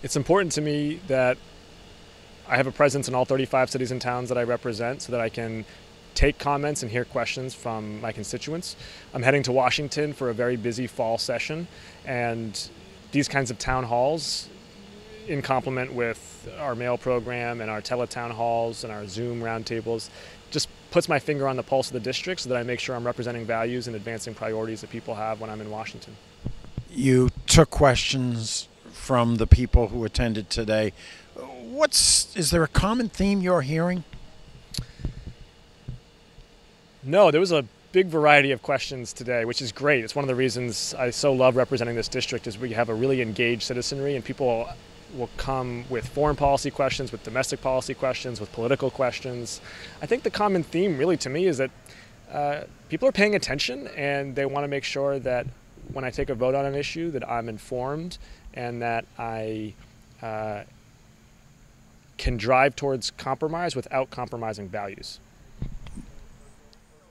It's important to me that I have a presence in all 35 cities and towns that I represent so that I can take comments and hear questions from my constituents. I'm heading to Washington for a very busy fall session, and these kinds of town halls, in complement with our mail program and our teletown halls and our Zoom roundtables, just puts my finger on the pulse of the district so that I make sure I'm representing values and advancing priorities that people have when I'm in Washington. You took questions from the people who attended today. Is there a common theme you're hearing? No, there was a big variety of questions today, which is great. It's one of the reasons I so love representing this district is we have a really engaged citizenry, and people will come with foreign policy questions, with domestic policy questions, with political questions. I think the common theme really to me is that people are paying attention, and they want to make sure that when I take a vote on an issue that I'm informed and that I can drive towards compromise without compromising values.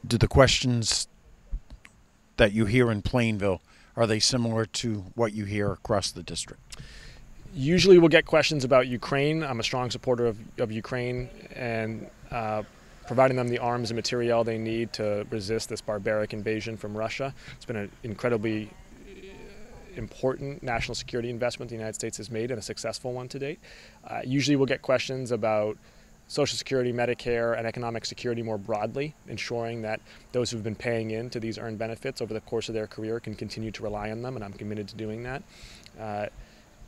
Do the questions that you hear in Plainville, are they similar to what you hear across the district? Usually we'll get questions about Ukraine. I'm a strong supporter of Ukraine and providing them the arms and material they need to resist this barbaric invasion from Russia. It's been an incredibly important national security investment the United States has made, and a successful one to date. Usually we'll get questions about Social Security, Medicare, and economic security more broadly, ensuring that those who've been paying in to these earned benefits over the course of their career can continue to rely on them, and I'm committed to doing that.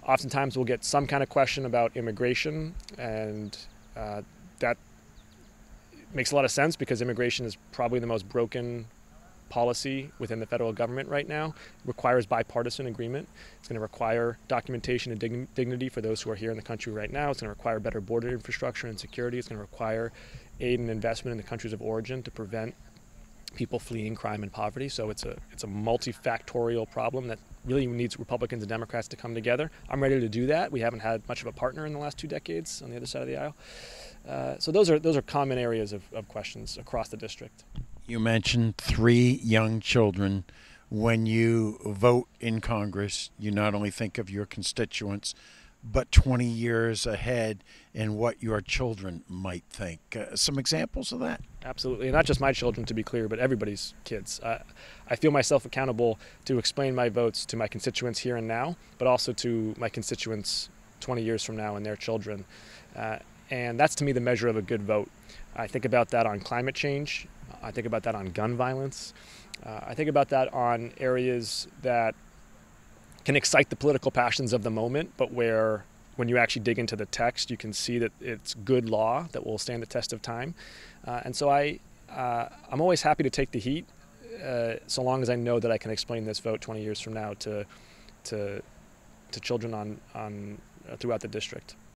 Oftentimes we'll get some kind of question about immigration, and that makes a lot of sense because immigration is probably the most broken policy within the federal government right now. It requires bipartisan agreement. It's going to require documentation and dignity for those who are here in the country right now. It's going to require better border infrastructure and security. It's going to require aid and investment in the countries of origin to prevent people fleeing crime and poverty. So it's a multifactorial problem that really needs Republicans and Democrats to come together. I'm ready to do that. We haven't had much of a partner in the last 2 decades on the other side of the aisle. So those are common areas of questions across the district. You mentioned 3 young children. When you vote in Congress, you not only think of your constituents, but 20 years ahead and what your children might think. Some examples of that? Absolutely. And not just my children, to be clear, but everybody's kids. I feel myself accountable to explain my votes to my constituents here and now, but also to my constituents 20 years from now and their children. And that's, to me, the measure of a good vote. I think about that on climate change. I think about that on gun violence. I think about that on areas that can excite the political passions of the moment, but where when you actually dig into the text, you can see that it's good law that will stand the test of time. And so I'm always happy to take the heat, so long as I know that I can explain this vote 20 years from now to children throughout the district.